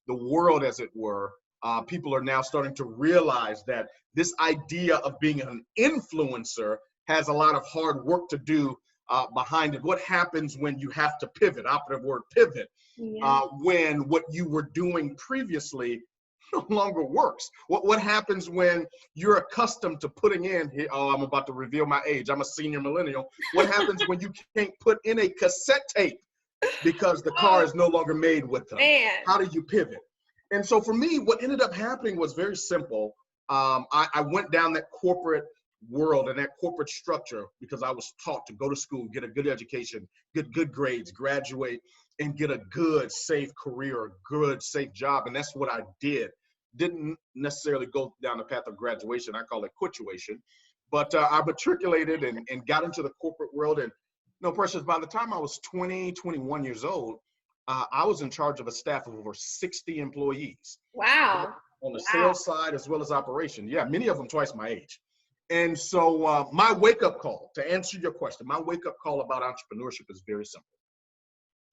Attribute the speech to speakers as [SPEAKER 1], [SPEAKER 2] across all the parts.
[SPEAKER 1] the world, as it were, people are now starting to realize that this idea of being an influencer has a lot of hard work to do behind it. What happens when you have to pivot? Operative word, pivot.
[SPEAKER 2] Yeah.
[SPEAKER 1] When what you were doing previously no longer works. What happens when you're accustomed to putting in here? Oh, I'm about to reveal my age. I'm a senior millennial. What happens when you can't put in a cassette tape because the car is no longer made with them?
[SPEAKER 2] Man.
[SPEAKER 1] How do you pivot? And so for me, what ended up happening was very simple. I went down that corporate world and that corporate structure because I was taught to go to school, get a good education, get good grades, graduate, and get a good, safe career, a good, safe job. And that's what I did. Didn't necessarily go down the path of graduation. I call it quituation. But I matriculated and got into the corporate world. And no, Precious, by the time I was 20, 21 years old, I was in charge of a staff of over 60 employees.
[SPEAKER 2] Wow.
[SPEAKER 1] On the sales side as well as operation. Yeah, many of them twice my age. And so my wake-up call, to answer your question, my wake-up call about entrepreneurship is very simple.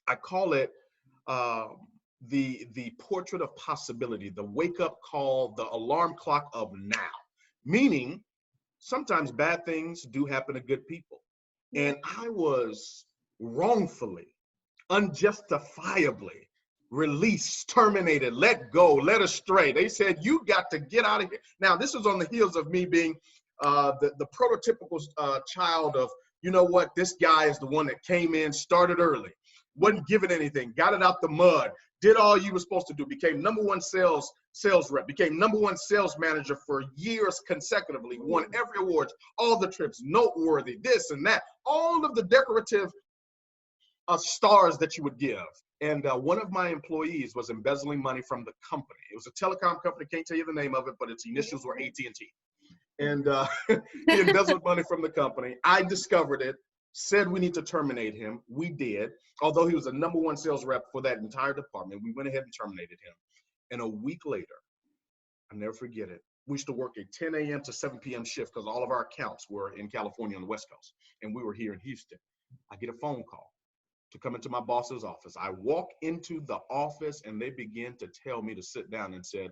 [SPEAKER 1] I call it the portrait of possibility, the wake-up call, the alarm clock of now. Meaning, sometimes bad things do happen to good people. And I was wrongfully, unjustifiably released, terminated, let go, led astray. They said, you got to get out of here. Now, this was on the heels of me being the prototypical child of, you know what, this guy is the one that came in, started early, wasn't given anything, got it out the mud, did all you were supposed to do, became #1 sales rep, became #1 sales manager for years consecutively, won every award, all the trips, noteworthy, this and that, all of the decorative stars that you would give. And one of my employees was embezzling money from the company. It was a telecom company, can't tell you the name of it, but its initials were AT&T. And he embezzled money from the company. I discovered it, said we need to terminate him. We did. Although he was a #1 sales rep for that entire department, we went ahead and terminated him. And a week later, I'll never forget it, we used to work a 10 a.m. to 7 p.m. shift because all of our accounts were in California on the West Coast. And we were here in Houston. I get a phone call to come into my boss's office. I walk into the office and they begin to tell me to sit down and said,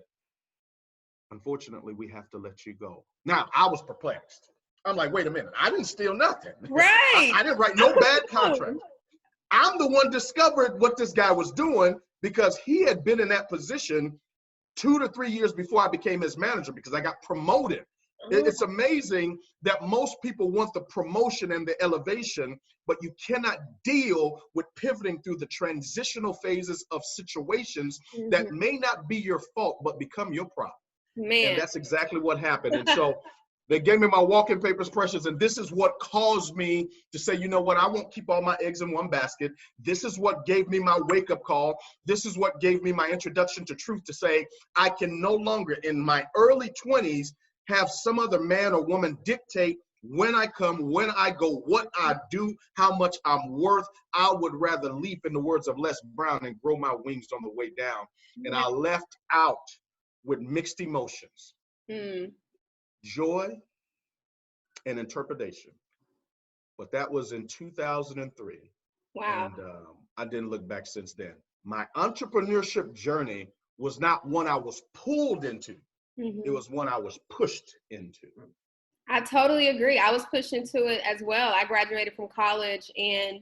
[SPEAKER 1] unfortunately, we have to let you go. Now, I was perplexed. I'm like, wait a minute, I didn't steal nothing.
[SPEAKER 2] Right.
[SPEAKER 1] I didn't write no bad contract. I'm the one discovered what this guy was doing because he had been in that position 2 to 3 years before I became his manager because I got promoted. It's amazing that most people want the promotion and the elevation, but you cannot deal with pivoting through the transitional phases of situations that may not be your fault, but become your problem.
[SPEAKER 2] Man.
[SPEAKER 1] And that's exactly what happened. And so they gave me my walking papers, Precious, and this is what caused me to say, you know what, I won't keep all my eggs in one basket. This is what gave me my wake-up call. This is what gave me my introduction to truth to say, I can no longer, in my early 20s, have some other man or woman dictate when I come, when I go, what I do, how much I'm worth. I would rather leap, in the words of Les Brown, and grow my wings on the way down. And I left out with mixed emotions, joy and interpretation. But that was in 2003.
[SPEAKER 2] Wow.
[SPEAKER 1] And I didn't look back since then. My entrepreneurship journey was not one I was pulled into. It was one I was pushed into.
[SPEAKER 2] I totally agree. I was pushed into it as well. I graduated from college and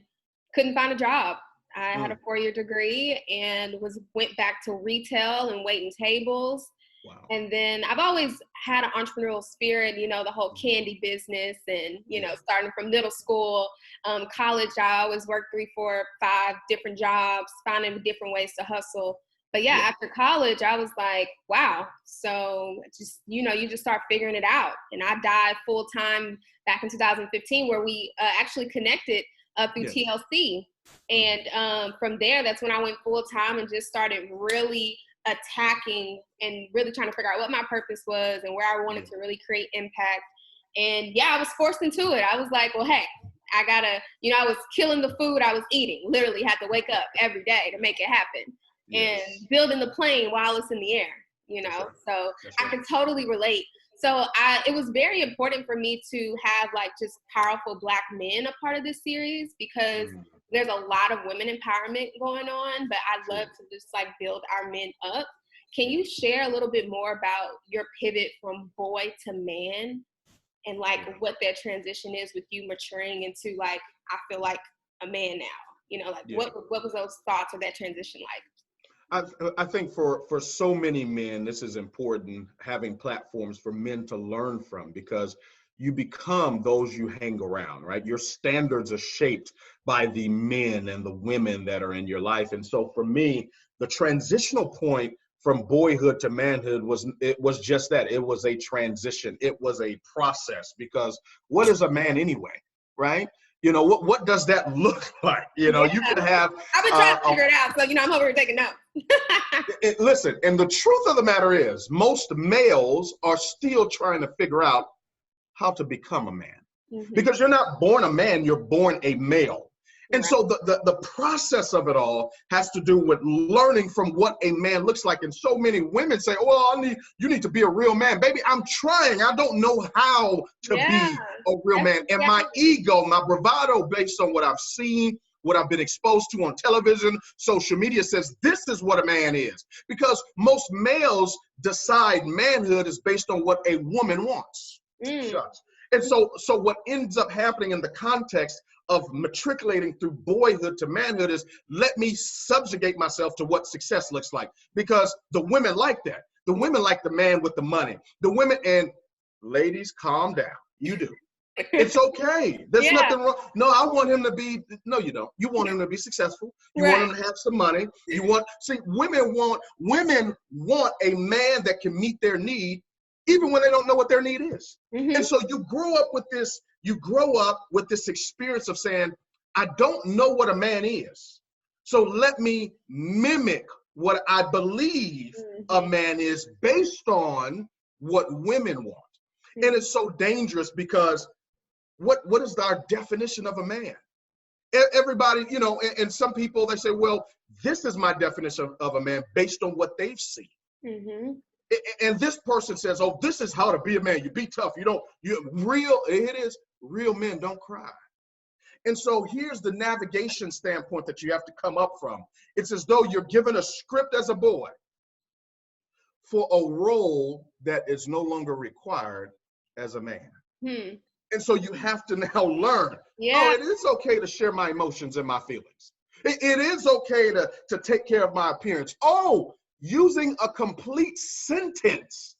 [SPEAKER 2] couldn't find a job. I had a 4-year degree and went back to retail and waiting tables.
[SPEAKER 1] Wow.
[SPEAKER 2] And then I've always had an entrepreneurial spirit, you know, the whole candy business and, you know, starting from middle school, college, I always worked 3, 4, 5 different jobs, finding different ways to hustle. But yeah, after college, I was like, wow. So just, you know, you just start figuring it out. And I dived full time back in 2015 where we actually connected through TLC. And from there, that's when I went full time and just started really attacking and really trying to figure out what my purpose was and where I wanted to really create impact. And yeah, I was forced into it. I was like, well, hey, I gotta, you know, I was killing the food I was eating, literally had to wake up every day to make it happen. And building the plane while it's in the air, you know, so I can totally relate. So it was very important for me to have like just powerful Black men a part of this series because there's a lot of women empowerment going on, but I love to just like build our men up. Can you share a little bit more about your pivot from boy to man and like what that transition is with you maturing into like, I feel like a man now, you know, like what was those thoughts or that transition like?
[SPEAKER 1] I think for so many men, this is important, having platforms for men to learn from, because you become those you hang around, right? Your standards are shaped by the men and the women that are in your life. And so for me, the transitional point from boyhood to manhood was just that. It was a transition. It was a process, because what is a man anyway, right? You know, what does that look like? You know, you could have.
[SPEAKER 2] I've been trying to figure it out, so you know, I'm over here taking notes.
[SPEAKER 1] Listen, and the truth of the matter is, most males are still trying to figure out how to become a man, because you're not born a man, you're born a male. And so the process of it all has to do with learning from what a man looks like. And so many women say, well, you need to be a real man. Baby, I'm trying. I don't know how to be a real man. And my ego, my bravado, based on what I've seen, what I've been exposed to on television, social media, says this is what a man is. Because most males decide manhood is based on what a woman wants. And so what ends up happening in the context of matriculating through boyhood to manhood is, let me subjugate myself to what success looks like, because the women like that. The women like the man with the money. The women, and ladies, calm down. You do. It's okay. There's nothing wrong. No, I want him to be, no, you don't. You want him to be successful. You want him to have some money. Women want a man that can meet their need, even when they don't know what their need is. And so you grow up with this experience of saying, I don't know what a man is, so let me mimic what I believe a man is based on what women want. And it's so dangerous, because what is our definition of a man? Everybody, you know, and some people, they say, well, this is my definition of a man based on what they've seen. And this person says, oh, this is how to be a man. You be tough. It is real men don't cry. And so here's the navigation standpoint that you have to come up from. It's as though you're given a script as a boy for a role that is no longer required as a man. And so you have to now learn, oh, it is okay to share my emotions and my feelings. It is okay to take care of my appearance. Oh, using a complete sentence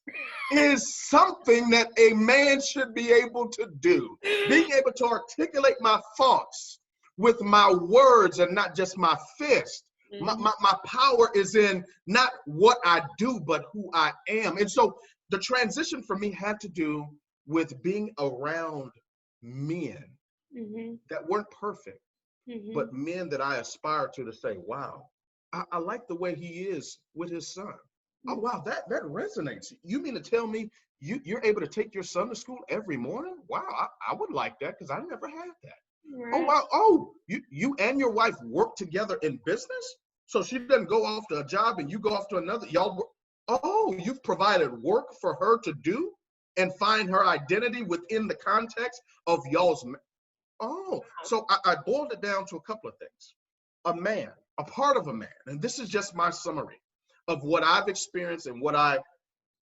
[SPEAKER 1] is something that a man should be able to do. Being able to articulate my thoughts with my words and not just my fist. My power is in not what I do, but who I am. And so the transition for me had to do with being around men that weren't perfect, but men that I aspire to say, wow, I like the way he is with his son. Oh, wow, that resonates. You mean to tell me you're able to take your son to school every morning? Wow, I would like that, because I never had that. Oh, wow. Oh, you and your wife work together in business? So she doesn't go off to a job and you go off to another. You've provided work for her to do and find her identity within the context of y'all's. So I boiled it down to a couple of things. A man, a part of a man, and this is just my summary of what I've experienced and what I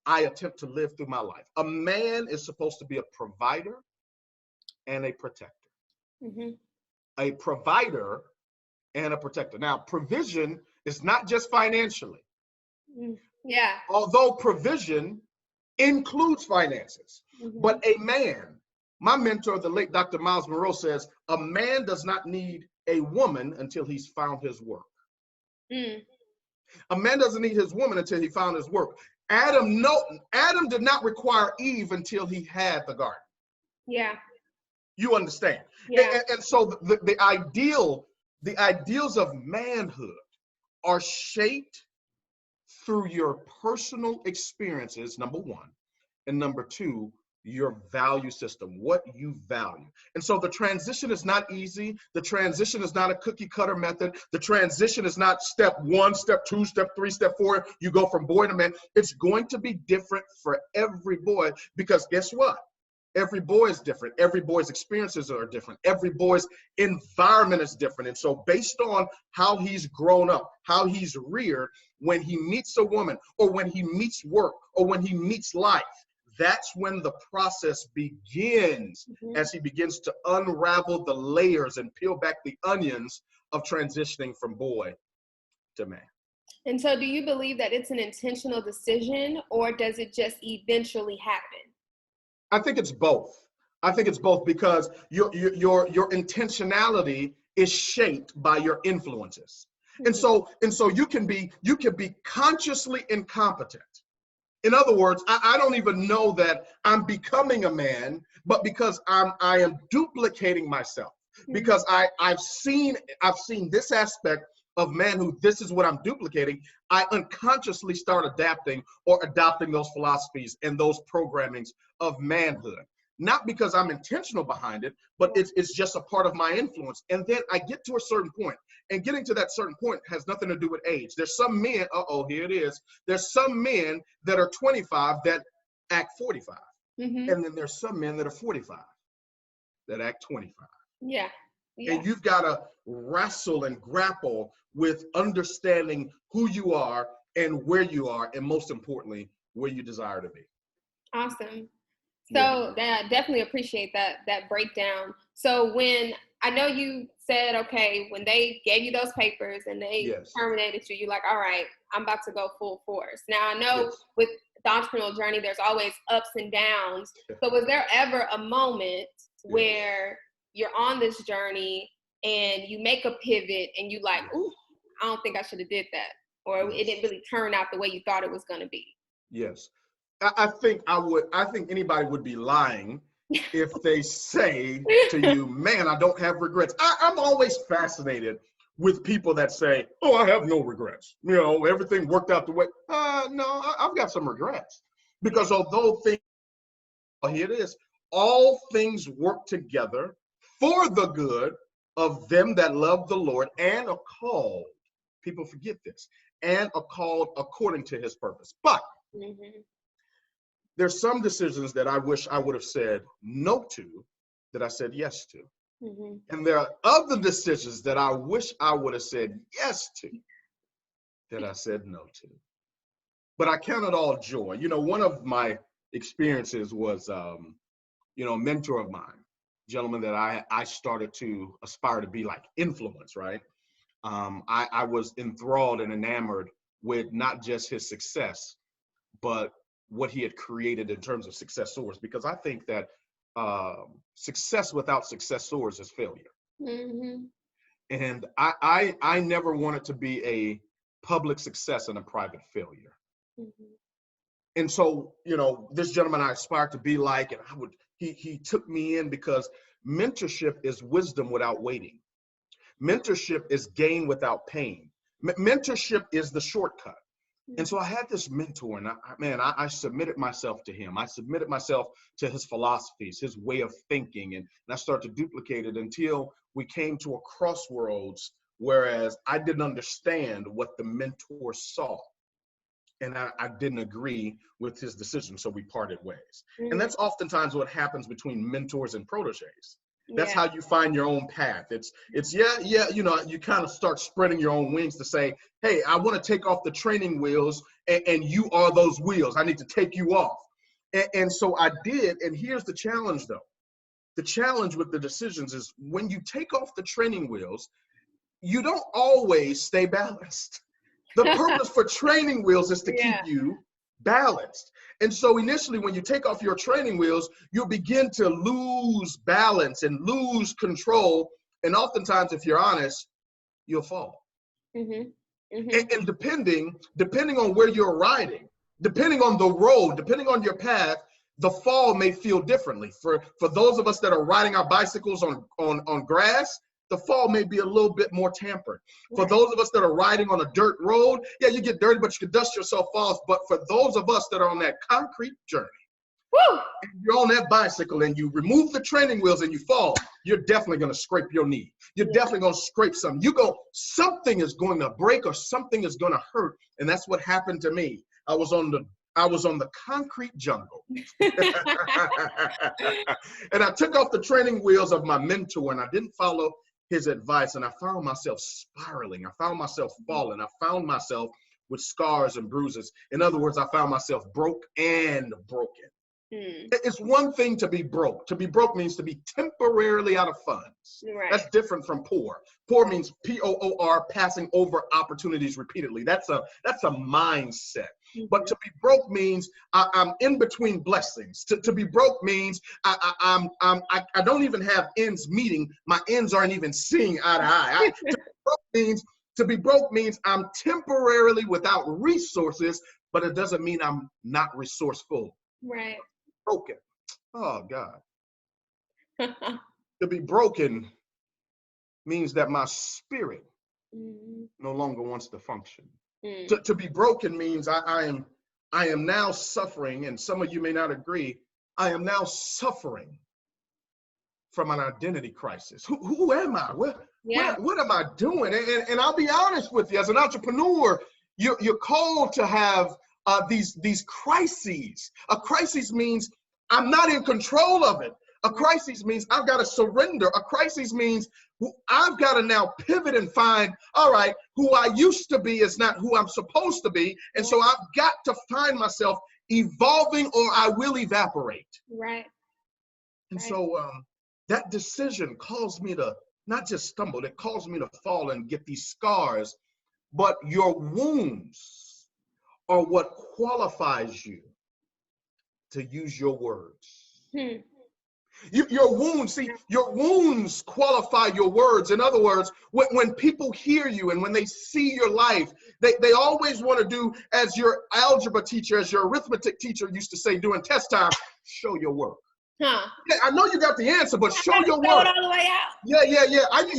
[SPEAKER 1] attempt to live through my life. A man is supposed to be a provider and a protector. A provider and a protector. Now, provision is not just financially. Although provision includes finances. But a man, my mentor, the late Dr. Miles Monroe, says, a man does not need a woman until he's found his work. A man doesn't need his woman until he found his work. Adam did not require Eve until he had the garden. You understand? And so the ideals of manhood are shaped through your personal experiences, number one, and number two, your value system, what you value. And so the transition is not easy. The transition is not a cookie cutter method. The transition is not step 1, step 2, step 3, step 4. You go from boy to man. It's going to be different for every boy, because guess what? Every boy is different. Every boy's experiences are different. Every boy's environment is different. And so based on how he's grown up, how he's reared, when he meets a woman or when he meets work or when he meets life, that's when the process begins, as he begins to unravel the layers and peel back the onions of transitioning from boy to man.
[SPEAKER 2] And so do you believe that it's an intentional decision, or does it just eventually happen?
[SPEAKER 1] I think it's both. I think it's both because your intentionality is shaped by your influences. And so you can be consciously incompetent. In other words, I don't even know that I'm becoming a man, but because I am duplicating myself, because I've seen this aspect of manhood. This is what I'm duplicating. I unconsciously start adapting or adopting those philosophies and those programmings of manhood. Not because I'm intentional behind it, but it's just a part of my influence. And then I get to a certain point, and getting to that certain point has nothing to do with age. There's some men, here it is. There's some men that are 25 that act 45. And then there's some men that are 45 that act 25.
[SPEAKER 2] Yeah.
[SPEAKER 1] And you've got to wrestle and grapple with understanding who you are and where you are, and most importantly, where you desire to be.
[SPEAKER 2] Awesome. So I definitely appreciate that breakdown. So when I know you said, okay, when they gave you those papers and they terminated you, you're like, all right, I'm about to go full force. Now I know with the entrepreneurial journey, there's always ups and downs. So was there ever a moment where you're on this journey and you make a pivot and you like, ooh, I don't think I should have did that, or it didn't really turn out the way you thought it was going to be?
[SPEAKER 1] Yes. I think anybody would be lying if they say to you, man, I don't have regrets. I'm always fascinated with people that say, oh, I have no regrets. You know, everything worked out the way. No, I've got some regrets. Because although here it is, all things work together for the good of them that love the Lord and are called. People forget this. And are called according to his purpose. But there's some decisions that I wish I would have said no to that I said yes to. And there are other decisions that I wish I would have said yes to that I said no to. But I count it all joy. You know, one of my experiences was, a mentor of mine, gentleman that I started to aspire to be like, influence, right? I was enthralled and enamored with not just his success, but what he had created in terms of successors, because I think that success without successors is failure. And I never wanted to be a public success and a private failure. And so, this gentleman I aspired to be like, and he took me in because mentorship is wisdom without waiting. Mentorship is gain without pain. Mentorship is the shortcut. And so I had this mentor, and I submitted myself to him. I submitted myself to his philosophies, his way of thinking, and I started to duplicate it until we came to a crossroads, whereas I didn't understand what the mentor saw. And I didn't agree with his decision, so we parted ways. And that's oftentimes what happens between mentors and proteges. That's how you find your own path. It's you kind of start spreading your own wings to say, hey, I want to take off the training wheels, and you are those wheels. I need to take you off. And so I did. And here's the challenge, though. The challenge with the decisions is when you take off the training wheels, you don't always stay balanced. The purpose for training wheels is to keep you balanced. And so initially, when you take off your training wheels, you'll begin to lose balance and lose control. And oftentimes, if you're honest, you'll fall. And depending on where you're riding, depending on the road, depending on your path, the fall may feel differently. For those of us that are riding our bicycles on grass, the fall may be a little bit more tempered. For those of us that are riding on a dirt road, you get dirty, but you can dust yourself off. But for those of us that are on that concrete journey, and you're on that bicycle and you remove the training wheels and you fall, you're definitely going to scrape your knee. You're definitely going to scrape something. Something is going to break or something is going to hurt. And that's what happened to me. I was on I was on the concrete jungle. And I took off the training wheels of my mentor and I didn't follow his advice. And I found myself spiraling. I found myself falling. I found myself with scars and bruises. In other words, I found myself broke and broken. It's one thing to be broke. To be broke means to be temporarily out of funds.
[SPEAKER 2] Right.
[SPEAKER 1] That's different from poor. Poor means P-O-O-R, passing over opportunities repeatedly. That's a mindset. But to be broke means I'm in between blessings. To be broke means I don't even have ends meeting. My ends aren't even seeing eye to eye. To be broke means I'm temporarily without resources, but it doesn't mean I'm not resourceful.
[SPEAKER 2] Right.
[SPEAKER 1] Broken. Oh God. To be broken means that my spirit no longer wants to function. To be broken means I am now suffering, and some of you may not agree, I am now suffering from an identity crisis. Who am I? What am I doing? And I'll be honest with you, as an entrepreneur, you're called to have these crises. A crisis means I'm not in control of it. A crisis means I've got to surrender. A crisis means I've got to now pivot and find, all right, who I used to be is not who I'm supposed to be. And so I've got to find myself evolving or I will evaporate.
[SPEAKER 2] Right.
[SPEAKER 1] And so that decision caused me to not just stumble, it caused me to fall and get these scars. But your wounds are what qualifies you to use your words. Your wounds qualify your words. In other words, when people hear you and when they see your life, they always want to do, as your algebra teacher, as your arithmetic teacher used to say during test time, show your work.
[SPEAKER 2] Huh.
[SPEAKER 1] Yeah, I know you got the answer, but show your work.
[SPEAKER 2] Show it all the way out.
[SPEAKER 1] Yeah.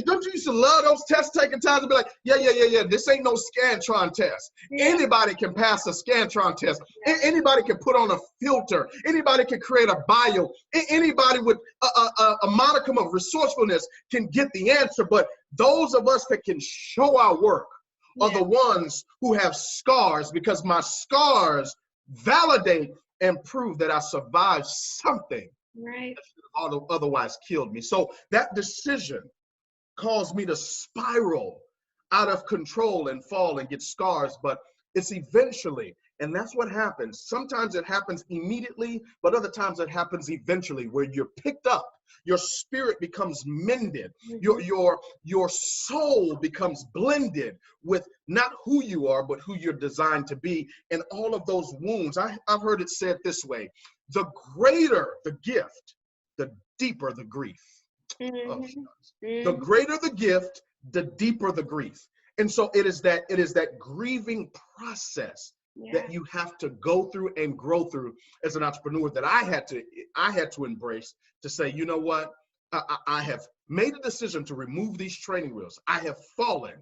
[SPEAKER 1] Don't you used to love those test taking times and be like, yeah. This ain't no Scantron test. Yeah. Anybody can pass a Scantron test. Yeah. Anybody can put on a filter. Anybody can create a bio. Anybody with a modicum of resourcefulness can get the answer. But those of us that can show our work are the ones who have scars, because my scars validate and prove that I survived something.
[SPEAKER 2] Right.
[SPEAKER 1] That otherwise killed me. So that decision caused me to spiral out of control and fall and get scars, but it's eventually, and that's what happens. Sometimes it happens immediately, but other times it happens eventually, where you're picked up, your spirit becomes mended, your soul becomes blended with not who you are, but who you're designed to be. And all of those wounds, I've heard it said this way: the greater the gift, the deeper the grief. The greater the gift, the deeper the grief. And so it is that grieving process that you have to go through and grow through as an entrepreneur that I had to embrace, to say, you know what, I have made a decision to remove these training wheels. I have fallen,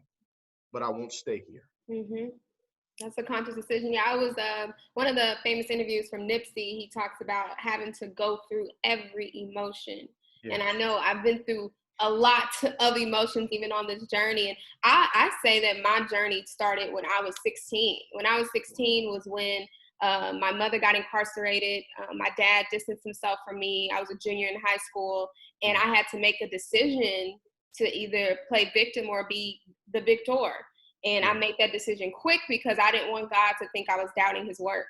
[SPEAKER 1] but I won't stay here.
[SPEAKER 2] That's a conscious decision. Yeah, I was one of the famous interviews from Nipsey. He talks about having to go through every emotion. Yeah. And I know I've been through a lot of emotions even on this journey. And I say that my journey started when I was 16. When I was 16 was when my mother got incarcerated. My dad distanced himself from me. I was a junior in high school, and I had to make a decision to either play victim or be the victor. And I made that decision quick because I didn't want God to think I was doubting his work.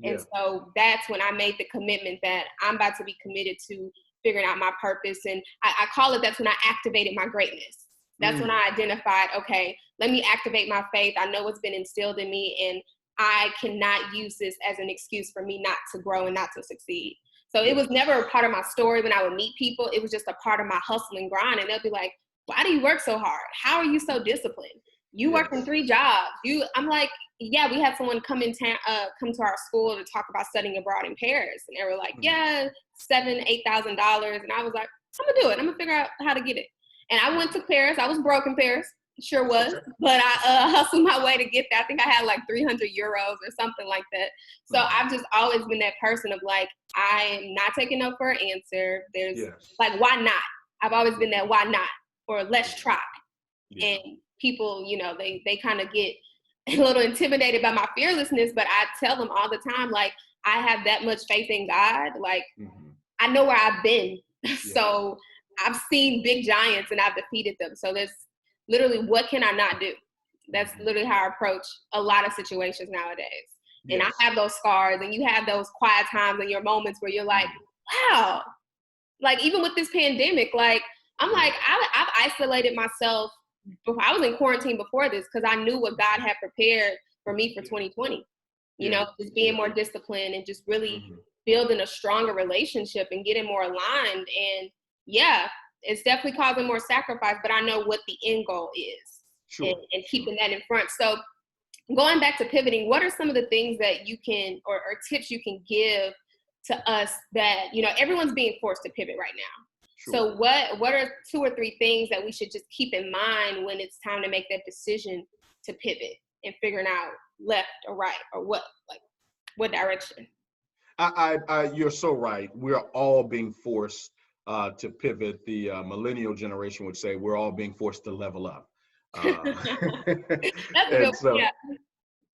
[SPEAKER 2] And so that's when I made the commitment that I'm about to be committed to figuring out my purpose. And I call it, that's when I activated my greatness. That's when I identified, okay, let me activate my faith. I know what's been instilled in me, and I cannot use this as an excuse for me not to grow and not to succeed. So it was never a part of my story when I would meet people. It was just a part of my hustle and grind. And they'll be like, why do you work so hard? How are you so disciplined? You work in 3 jobs. I'm like, yeah, we had someone come to our school to talk about studying abroad in Paris. And they were like, yeah, $7,000-8,000. And I was like, I'm gonna do it. I'm gonna figure out how to get it. And I went to Paris. I was broke in Paris. Sure was. But I hustled my way to get there. I think I had like 300 euros or something like that. So I've just always been that person of like, I am not taking no for an answer. There's like, why not? I've always been that why not? Or let's try. And people, they kind of get a little intimidated by my fearlessness, but I tell them all the time, like, I have that much faith in God. Like, I know where I've been. So I've seen big giants and I've defeated them. So there's literally, what can I not do? That's literally how I approach a lot of situations nowadays. And I have those scars, and you have those quiet times and your moments where you're like, wow, like even with this pandemic, like I'm like, I've isolated myself. I was in quarantine before this because I knew what God had prepared for me for 2020. You know, just being more disciplined and just really building a stronger relationship and getting more aligned. And yeah, it's definitely causing more sacrifice, but I know what the end goal is, and keeping that in front. So going back to pivoting, what are some of the things that you can, or tips you can give to us that, you know, everyone's being forced to pivot right now. So what are 2 or 3 things that we should just keep in mind when it's time to make that decision to pivot and figuring out left or right or what direction?
[SPEAKER 1] You're so right. We're all being forced to pivot. The millennial generation would say we're all being forced to level up.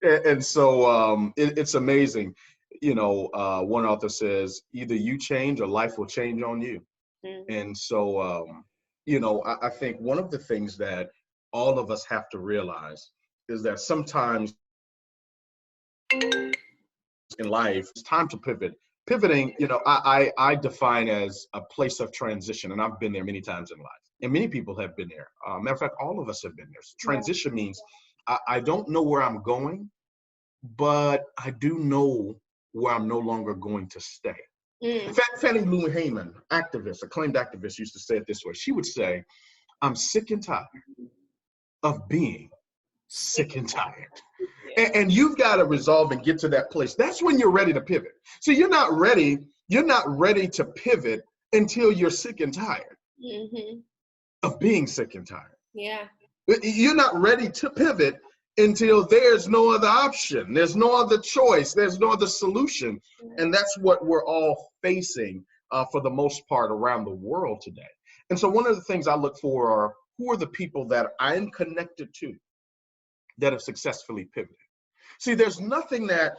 [SPEAKER 1] And so it's amazing. You know, one author says, either you change or life will change on you. And so, you know, I think one of the things that all of us have to realize is that sometimes in life, it's time to pivot. Pivoting, you know, I define as a place of transition, and I've been there many times in life, and many people have been there. Matter of fact, all of us have been there. So transition means I don't know where I'm going, but I do know where I'm no longer going to stay. Fannie Lou Hamer, activist, acclaimed activist, used to say it this way. She would say, I'm sick and tired of being sick and tired. And you've got to resolve and get to that place. That's when you're ready to pivot. So you're not ready to pivot until you're sick and tired of being sick and tired.
[SPEAKER 2] Yeah.
[SPEAKER 1] You're not ready to pivot until there's no other option. There's no other choice. There's no other solution. And that's what we're all facing for the most part around the world today. And so one of the things I look for are, who are the people that I'm connected to that have successfully pivoted? See, there's nothing that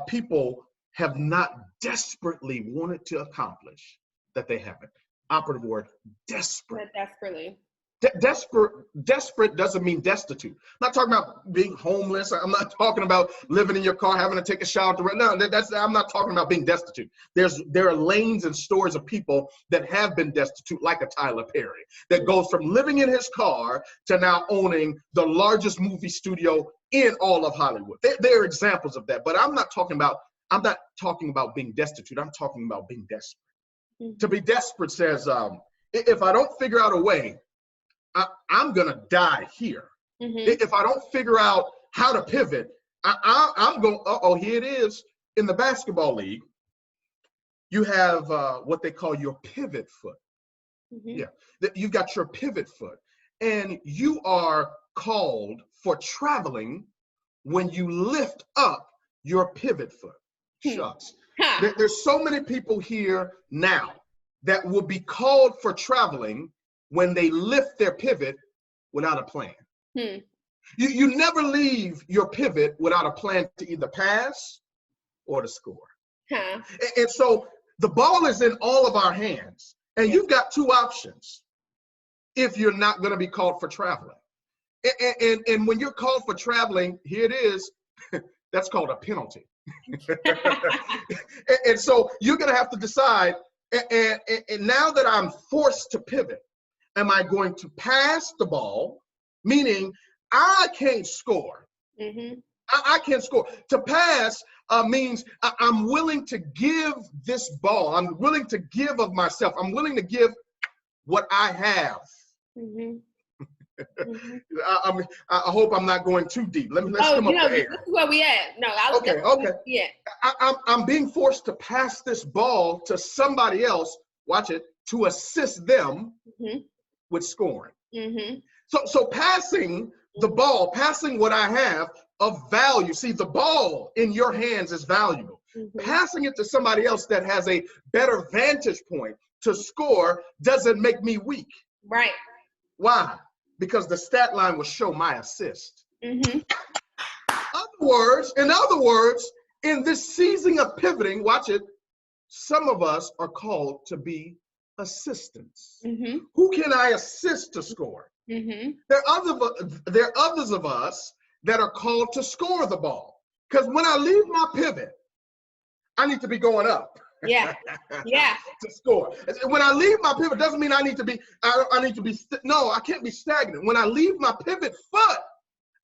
[SPEAKER 1] people have not desperately wanted to accomplish that they haven't. Operative word, desperate.
[SPEAKER 2] Desperately.
[SPEAKER 1] Desperate doesn't mean destitute. I'm not talking about being homeless. I'm not talking about living in your car, having to take a shower. No, I'm not talking about being destitute. There are lanes and stories of people that have been destitute, like a Tyler Perry, that goes from living in his car to now owning the largest movie studio in all of Hollywood. There are examples of that, but I'm not talking about being destitute. I'm talking about being desperate. To be desperate says, if I don't figure out a way, I'm going to die here. If I don't figure out how to pivot, I'm going, here it is. In the basketball league, you have what they call your pivot foot. You've got your pivot foot. And you are called for traveling when you lift up your pivot foot. Shucks. There's so many people here now that will be called for traveling when they lift their pivot without a plan. You never leave your pivot without a plan to either pass or to score. And so the ball is in all of our hands, and you've got 2 options if you're not going to be called for traveling. And when you're called for traveling, here it is, that's called a penalty. And so you're going to have to decide, and now that I'm forced to pivot, am I going to pass the ball, meaning I can't score? I can't score. To pass means I'm willing to give this ball. I'm willing to give of myself. I'm willing to give what I have. I hope I'm not going too deep. Let's come up for air.
[SPEAKER 2] This is where we at. No,
[SPEAKER 1] okay.
[SPEAKER 2] Yeah.
[SPEAKER 1] I'm being forced to pass this ball to somebody else. Watch it, to assist them with scoring. So passing the ball, passing what I have of value. See, the ball in your hands is valuable. Passing it to somebody else that has a better vantage point to score doesn't make me weak.
[SPEAKER 2] Right.
[SPEAKER 1] Why? Because the stat line will show my assist. In other words, in this season of pivoting, watch it, some of us are called to be assistants.
[SPEAKER 2] Mm-hmm.
[SPEAKER 1] Who can I assist to score?
[SPEAKER 2] Mm-hmm.
[SPEAKER 1] There are others of us that are called to score the ball. Because when I leave my pivot, I need to be going up.
[SPEAKER 2] Yeah. Yeah.
[SPEAKER 1] To score. When I leave my pivot, doesn't mean I need to be, no, I can't be stagnant. When I leave my pivot foot,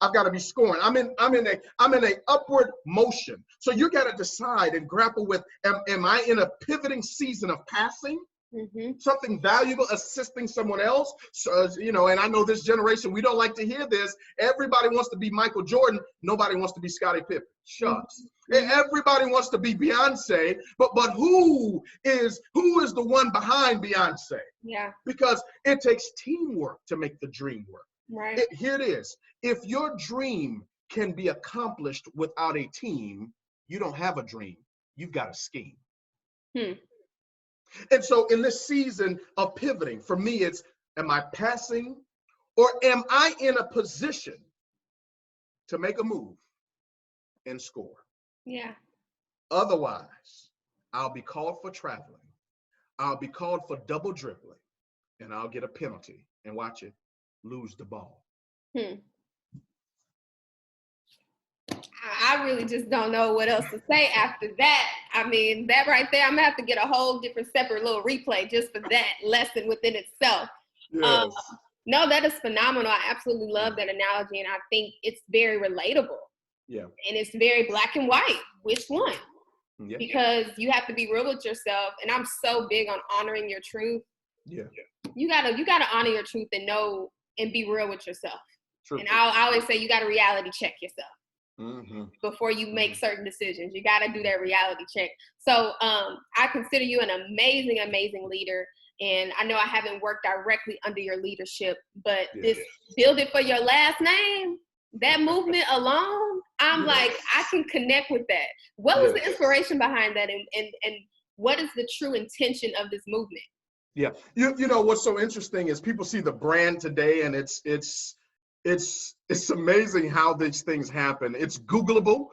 [SPEAKER 1] I've got to be scoring. I'm in a upward motion. So you got to decide and grapple with, am I in a pivoting season of passing?
[SPEAKER 2] Mm-hmm.
[SPEAKER 1] Something valuable, assisting someone else. So, and I know this generation, we don't like to hear this. Everybody wants to be Michael Jordan. Nobody wants to be Scottie Pippen. Shucks. Mm-hmm. Everybody wants to be Beyonce, but who is the one behind Beyonce?
[SPEAKER 2] Yeah.
[SPEAKER 1] Because it takes teamwork to make the dream work.
[SPEAKER 2] Right.
[SPEAKER 1] Here it is. If your dream can be accomplished without a team, you don't have a dream. You've got a scheme. And so in this season of pivoting, for me, it's, am I passing or am I in a position to make a move and score?
[SPEAKER 2] Yeah.
[SPEAKER 1] Otherwise, I'll be called for traveling. I'll be called for double dribbling, and I'll get a penalty and watch it, lose the ball.
[SPEAKER 2] I really just don't know what else to say after that. I mean, that right there, I'm gonna have to get a whole different separate little replay just for that lesson within itself.
[SPEAKER 1] Yes.
[SPEAKER 2] No, that is phenomenal. I absolutely love that analogy, and I think it's very relatable.
[SPEAKER 1] Yeah.
[SPEAKER 2] And it's very black and white. Which one?
[SPEAKER 1] Yeah.
[SPEAKER 2] Because you have to be real with yourself, and I'm so big on honoring your truth.
[SPEAKER 1] Yeah.
[SPEAKER 2] You gotta honor your truth and know and be real with yourself.
[SPEAKER 1] True.
[SPEAKER 2] And I always say you gotta reality check yourself.
[SPEAKER 1] Mm-hmm.
[SPEAKER 2] Before you make certain decisions. You got to do that reality check. So I consider you an amazing, amazing leader. And I know I haven't worked directly under your leadership, but this build it for your last name, that movement alone, I'm like, I can connect with that. What was the inspiration behind that? And what is the true intention of this movement?
[SPEAKER 1] Yeah. You know, what's so interesting is people see the brand today, and it's amazing how these things happen. It's Googleable.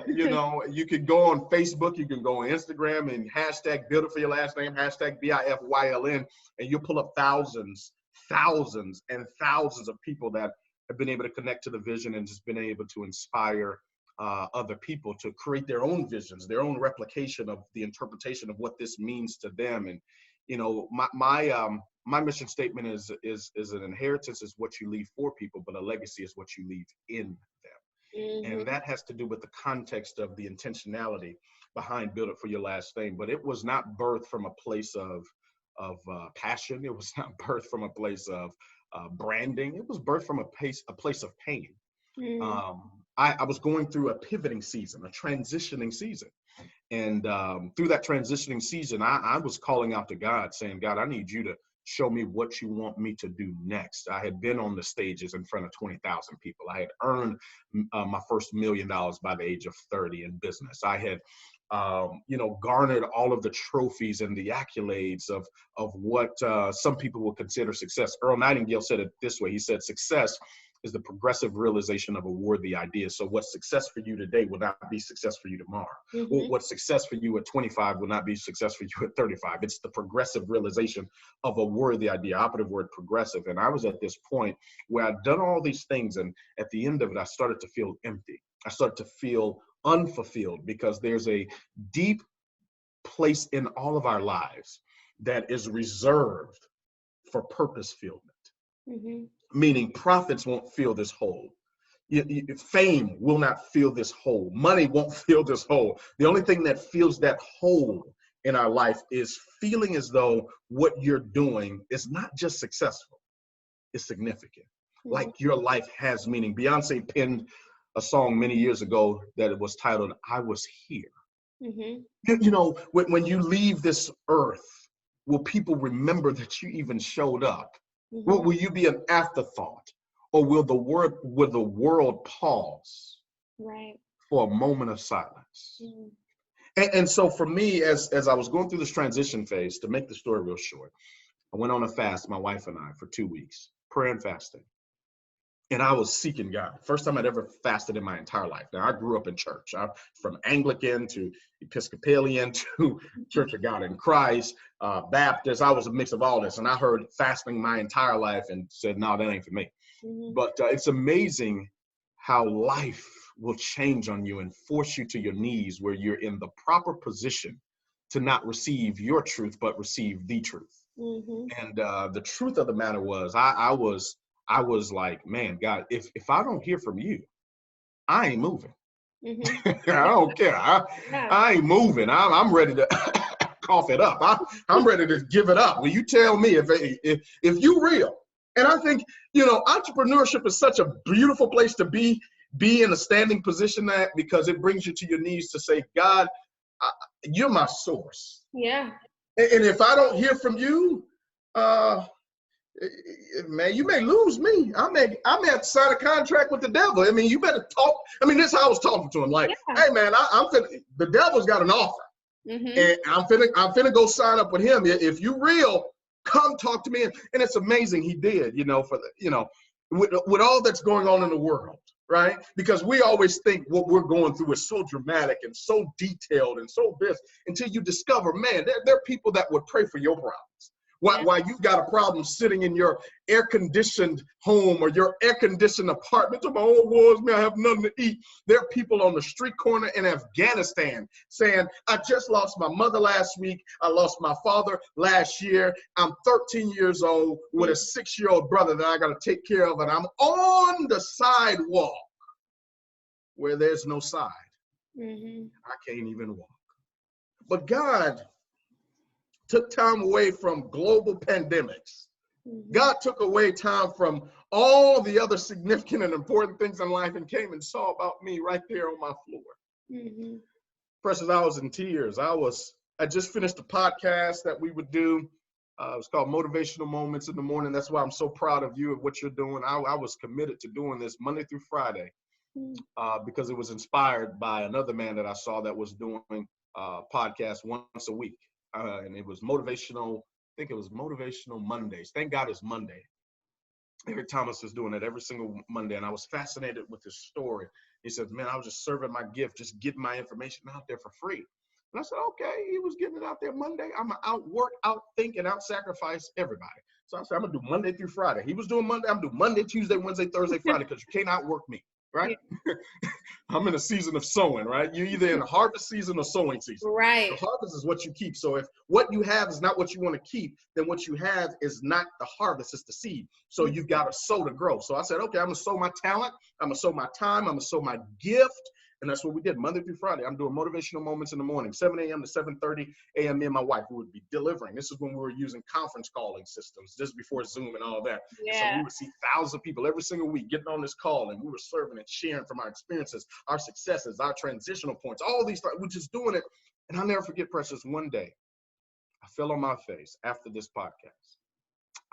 [SPEAKER 1] You can go on Facebook, you can go on Instagram and hashtag build it for your last name, hashtag BIFYLN, and you'll pull up thousands and thousands of people that have been able to connect to the vision and just been able to inspire other people to create their own visions, their own replication of the interpretation of what this means to them. And my mission statement is an inheritance is what you leave for people, but a legacy is what you leave in them. Mm-hmm. And that has to do with the context of the intentionality behind Build It For Your Last Name. But it was not birthed from a place of passion. It was not birthed from a place of branding. It was birthed from a place of pain. Mm-hmm. I was going through a pivoting season, a transitioning season. And through that transitioning season, I was calling out to God saying, God, I need you to show me what you want me to do next. I had been on the stages in front of 20,000 people. I had earned my first $1 million by the age of 30 in business. I had, garnered all of the trophies and the accolades of what some people would consider success. Earl Nightingale said it this way. He said, success is the progressive realization of a worthy idea. So what's success for you today will not be success for you tomorrow. Mm-hmm. What's success for you at 25 will not be success for you at 35. It's the progressive realization of a worthy idea, operative word progressive. And I was at this point where I'd done all these things, and at the end of it, I started to feel empty. I started to feel unfulfilled, because there's a deep place in all of our lives that is reserved for purpose-fillment. Mm-hmm. Meaning profits won't fill this hole. Fame will not fill this hole. Money won't fill this hole. The only thing that fills that hole in our life is feeling as though what you're doing is not just successful, it's significant. Mm-hmm. Like your life has meaning. Beyonce penned a song many years ago that it was titled, I Was Here. Mm-hmm. When you leave this earth, will people remember that you even showed up? Mm-hmm. Will you be an afterthought, or will the world pause for a moment of silence? Mm-hmm. And so for me, as I was going through this transition phase, to make the story real short, I went on a fast, my wife and I, for 2 weeks, prayer and fasting. and I was seeking God. First time I'd ever fasted in my entire life. Now, I grew up in church. I'm from Anglican to Episcopalian to Church of God in Christ, Baptist. I was a mix of all this. And I heard fasting my entire life and said, no, that ain't for me. But it's amazing how life will change on you and force you to your knees where you're in the proper position to not receive your truth, but receive the truth. And the truth of the matter was, I was like, man, God, if I don't hear from you, I ain't moving. I don't care. I ain't moving. I'm ready to cough it up. I'm ready to give it up. Will you tell me if you real? And I think, entrepreneurship is such a beautiful place to be in a standing position at, because it brings you to your knees to say, God, you're my source.
[SPEAKER 2] Yeah.
[SPEAKER 1] And if I don't hear from you, man, you may lose me. I may have to sign a contract with the devil. I mean, you better talk. I mean, this is how I was talking to him. Like, hey, man, the devil's got an offer, and I'm finna go sign up with him. If you real, come talk to me. And it's amazing he did. With all that's going on in the world, right? Because we always think what we're going through is so dramatic and so detailed and so this, until you discover, man, there are people that would pray for your problems. Why you've got a problem sitting in your air-conditioned home or your air-conditioned apartment. Oh, my old boys, man, I have nothing to eat. There are people on the street corner in Afghanistan saying, I just lost my mother last week. I lost my father last year. I'm 13 years old with a 6-year-old brother that I got to take care of, and I'm on the sidewalk where there's no side. I can't even walk. But God took time away from global pandemics. God took away time from all the other significant and important things in life and came and saw about me right there on my floor. Precious, I was in tears. I just finished a podcast that we would do. It was called Motivational Moments in the Morning. That's why I'm so proud of you and what you're doing. I was committed to doing this Monday through Friday because it was inspired by another man that I saw that was doing podcasts once a week. And it was motivational. I think it was Motivational Mondays. Thank God it's Monday. Eric Thomas is doing it every single Monday. And I was fascinated with his story. He said, man, I was just serving my gift, just getting my information out there for free. And I said, okay, he was getting it out there Monday. I'm going to outwork, outthink, and out-sacrifice everybody. So I said, I'm going to do Monday through Friday. He was doing Monday. I'm doing Monday, Tuesday, Wednesday, Thursday, Friday, because you can't outwork me, right? Yeah. I'm in a season of sowing, right? You're either in a harvest season or sowing season.
[SPEAKER 2] Right.
[SPEAKER 1] The harvest is what you keep. So if what you have is not what you want to keep, then what you have is not the harvest, it's the seed. So you've got to sow to grow. So I said, okay, I'm going to sow my talent. I'm going to sow my time. I'm going to sow my gift. And that's what we did Monday through Friday. I'm doing motivational moments in the morning, 7 a.m. to 7:30 a.m. Me and my wife, we would be delivering. This is when we were using conference calling systems, just before Zoom and all that. Yeah. So we would see thousands of people every single week getting on this call, and we were serving and sharing from our experiences, our successes, our transitional points, all these things. We're just doing it. And I'll never forget, Precious, one day I fell on my face after this podcast.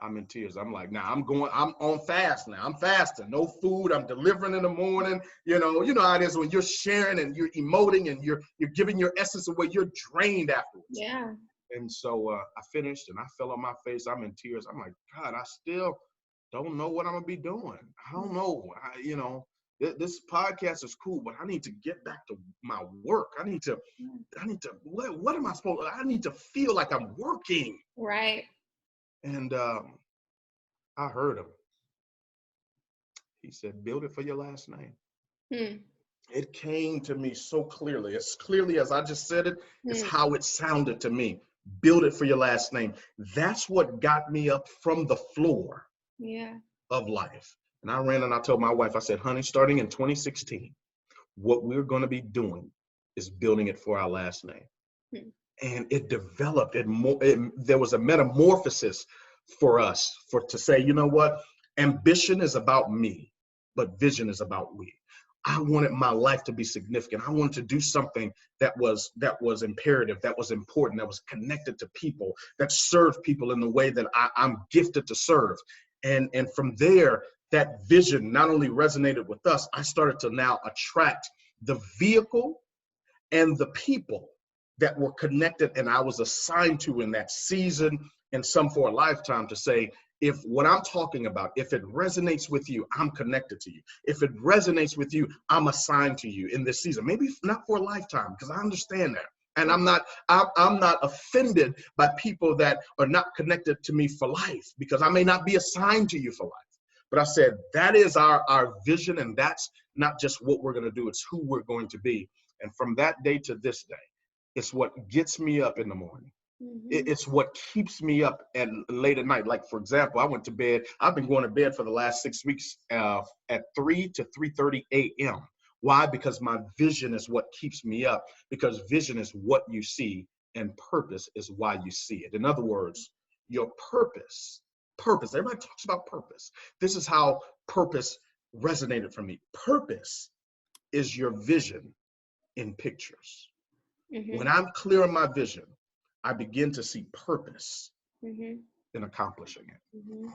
[SPEAKER 1] I'm in tears. I'm like, I'm on fast now. I'm fasting, no food. I'm delivering in the morning. You know how it is when you're sharing and you're emoting and you're giving your essence away. You're drained afterwards.
[SPEAKER 2] Yeah.
[SPEAKER 1] And so I finished and I fell on my face. I'm in tears. I'm like, God, I still don't know what I'm gonna be doing. I don't know. This podcast is cool, but I need to get back to my work. I need to. What am I supposed? I need to feel like I'm working.
[SPEAKER 2] Right.
[SPEAKER 1] And I heard him. He said, build it for your last name. It came to me so clearly. As clearly as I just said it, it's how it sounded to me. Build it for your last name. That's what got me up from the floor of life. And I ran and I told my wife, I said, honey, starting in 2016, what we're going to be doing is building it for our last name. And it developed. There was a metamorphosis for us to say, you know what? Ambition is about me, but vision is about we. I wanted my life to be significant. I wanted to do something that was imperative, that was important, that was connected to people, that served people in the way that I'm gifted to serve. And from there, that vision not only resonated with us, I started to now attract the vehicle and the people that were connected and I was assigned to in that season and some for a lifetime to say, if what I'm talking about, if it resonates with you, I'm connected to you. If it resonates with you, I'm assigned to you in this season. Maybe not for a lifetime, because I understand that. And I'm not offended by people that are not connected to me for life, because I may not be assigned to you for life. But I said, that is our vision, and that's not just what we're going to do, it's who we're going to be. And from that day to this day, it's what gets me up in the morning. It's what keeps me up at late at night. Like, for example, I went to bed. I've been going to bed for the last 6 weeks at 3 to 3:30 a.m. Why? Because my vision is what keeps me up. Because vision is what you see, and purpose is why you see it. In other words, your purpose. Everybody talks about purpose. This is how purpose resonated for me. Purpose is your vision in pictures. When I'm clear on my vision, I begin to see purpose in accomplishing it.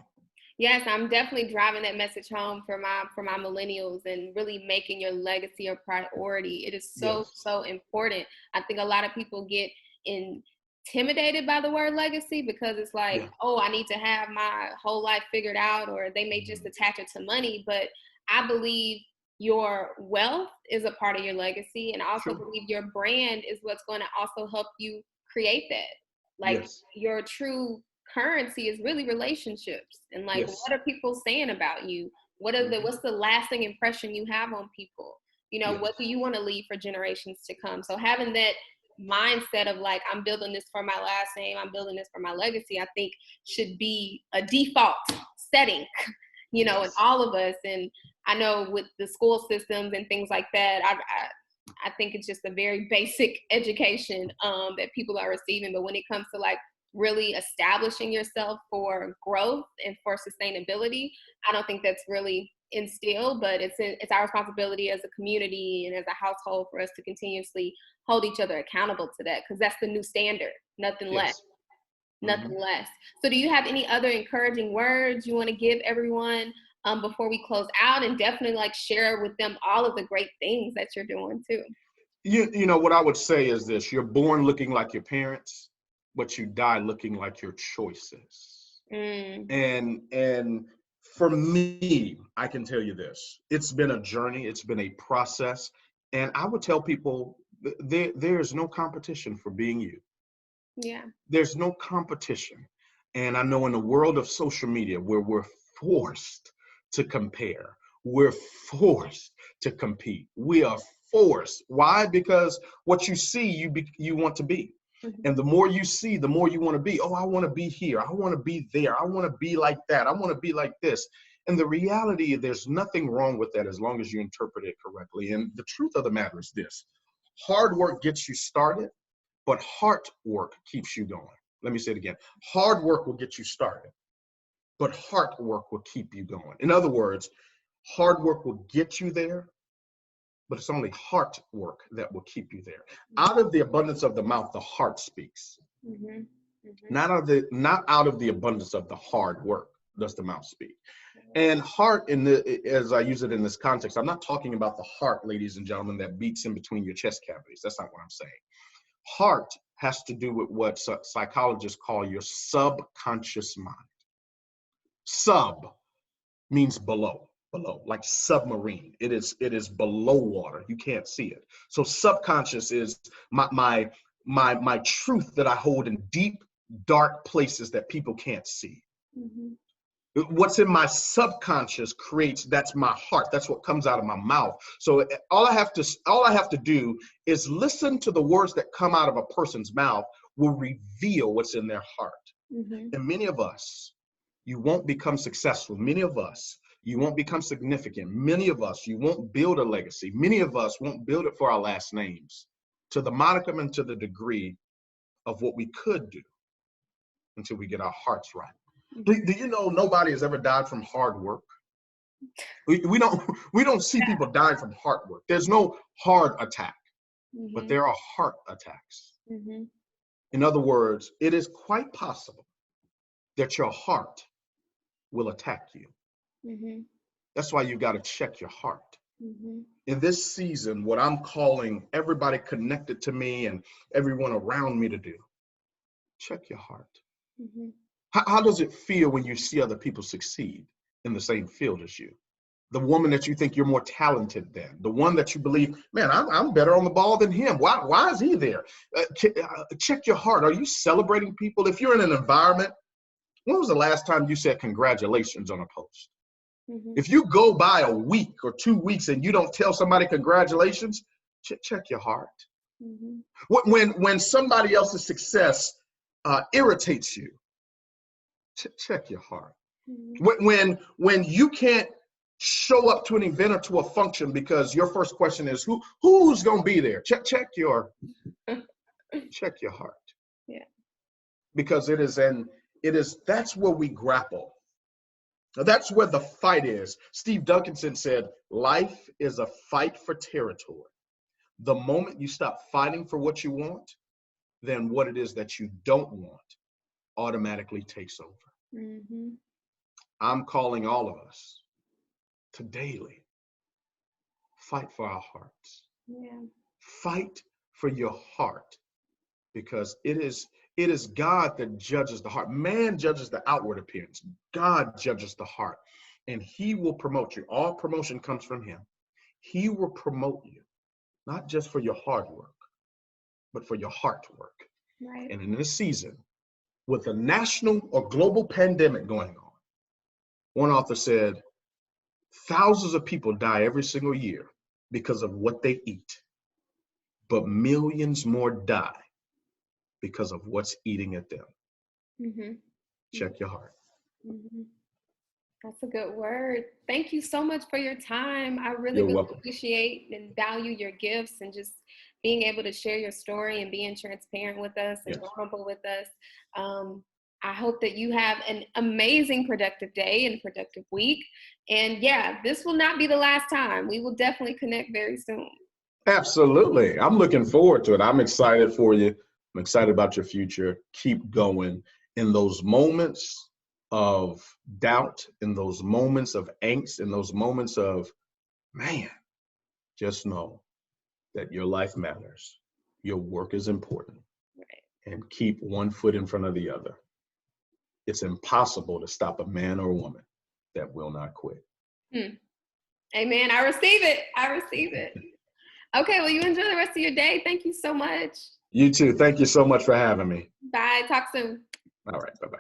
[SPEAKER 2] Yes, I'm definitely driving that message home for my millennials, and really making your legacy a priority. It is so important. I think a lot of people get intimidated by the word legacy, because it's like, oh, I need to have my whole life figured out, or they may just attach it to money. But I believe your wealth is a part of your legacy, and I also believe your brand is what's going to also help you create that. Like, your true currency is really relationships, and like, what are people saying about you? What's the lasting impression you have on people? You know, what do you want to leave for generations to come? So having that mindset of like, I'm building this for my last name, I'm building this for my legacy, I think should be a default setting, you know, in all of us. And I know with the school systems and things like that, I think it's just a very basic education that people are receiving. But when it comes to like really establishing yourself for growth and for sustainability, I don't think that's really instilled. But it's our responsibility as a community and as a household for us to continuously hold each other accountable to that, because that's the new standard, nothing less. Nothing less. So do you have any other encouraging words you want to give everyone before we close out, and definitely like share with them all of the great things that you're doing too?
[SPEAKER 1] You know, what I would say is this: you're born looking like your parents, but you die looking like your choices. And for me, I can tell you this: it's been a journey, it's been a process, and I would tell people there's no competition for being you. There's no competition. And I know in the world of social media, where we're forced to compare, we're forced to compete, we are forced. Why? Because what you see, you want to be. And the more you see, the more you want to be. Oh, I want to be here. I want to be there. I want to be like that. I want to be like this. And the reality, there's nothing wrong with that as long as you interpret it correctly. And the truth of the matter is this: hard work gets you started, but heart work keeps you going. Let me say it again. Hard work will get you started, but heart work will keep you going. In other words, hard work will get you there, but it's only heart work that will keep you there. Out of the abundance of the mouth, the heart speaks. Not out of the abundance of the hard work does the mouth speak. And heart, as I use it in this context, I'm not talking about the heart, ladies and gentlemen, that beats in between your chest cavities. That's not what I'm saying. Heart has to do with what psychologists call your subconscious mind. Sub means below, like submarine. It is below water. You can't see it. So subconscious is my truth that I hold in deep, dark places that people can't see. What's in my subconscious that's my heart. That's what comes out of my mouth. So all I have to do is listen to the words that come out of a person's mouth will reveal what's in their heart. And many of us, you won't become successful. Many of us, you won't become significant. Many of us, you won't build a legacy. Many of us won't build it for our last names to the modicum and to the degree of what we could do until we get our hearts right. Do you know nobody has ever died from hard work? We don't see people dying from hard work. There's no heart attack, but there are heart attacks. In other words, it is quite possible that your heart will attack you. That's why you got to check your heart. In this season, what I'm calling everybody connected to me and everyone around me to do: check your heart. How does it feel when you see other people succeed in the same field as you? The woman that you think you're more talented than, the one that you believe, man, I'm better on the ball than him. Why is he there? Check your heart. Are you celebrating people? If you're in an environment, when was the last time you said congratulations on a post?
[SPEAKER 2] Mm-hmm.
[SPEAKER 1] If you go by a week or 2 weeks and you don't tell somebody congratulations, check your heart.
[SPEAKER 2] Mm-hmm.
[SPEAKER 1] When somebody else's success irritates you, check your heart.
[SPEAKER 2] Mm-hmm.
[SPEAKER 1] When you can't show up to an event or to a function because your first question is who's gonna be there? Check your heart.
[SPEAKER 2] Yeah.
[SPEAKER 1] Because that's where we grapple. That's where the fight is. Steve Duncanson said, life is a fight for territory. The moment you stop fighting for what you want, then what it is that you don't want automatically takes over.
[SPEAKER 2] Mm-hmm.
[SPEAKER 1] I'm calling all of us to daily fight for our hearts.
[SPEAKER 2] Yeah.
[SPEAKER 1] Fight for your heart, because it is God that judges the heart. Man judges the outward appearance. God judges the heart, and he will promote you. All promotion comes from him. He will promote you, not just for your hard work, but for your heart work.
[SPEAKER 2] Right.
[SPEAKER 1] And in this season, with a national or global pandemic going on, one author said, thousands of people die every single year because of what they eat, but millions more die because of what's eating at them.
[SPEAKER 2] Mm-hmm.
[SPEAKER 1] Check your heart.
[SPEAKER 2] Mm-hmm. That's a good word. Thank you so much for your time. I really,
[SPEAKER 1] You're
[SPEAKER 2] really
[SPEAKER 1] welcome.
[SPEAKER 2] appreciate and value your gifts and just being able to share your story and being transparent with us and
[SPEAKER 1] Yes.
[SPEAKER 2] vulnerable with us. I hope that you have an amazing productive day and productive week. And yeah, this will not be the last time. We will definitely connect very soon.
[SPEAKER 1] Absolutely. I'm looking forward to it. I'm excited for you. I'm excited about your future. Keep going. In those moments of doubt, in those moments of angst, in those moments of, man, just know that your life matters. Your work is important.
[SPEAKER 2] Right.
[SPEAKER 1] And keep one foot in front of the other. It's impossible to stop a man or a woman that will not quit.
[SPEAKER 2] Amen. I receive it. I receive it. Okay, well, you enjoy the rest of your day. Thank you so much.
[SPEAKER 1] You too. Thank you so much for having me.
[SPEAKER 2] Bye. Talk soon.
[SPEAKER 1] All right. Bye-bye.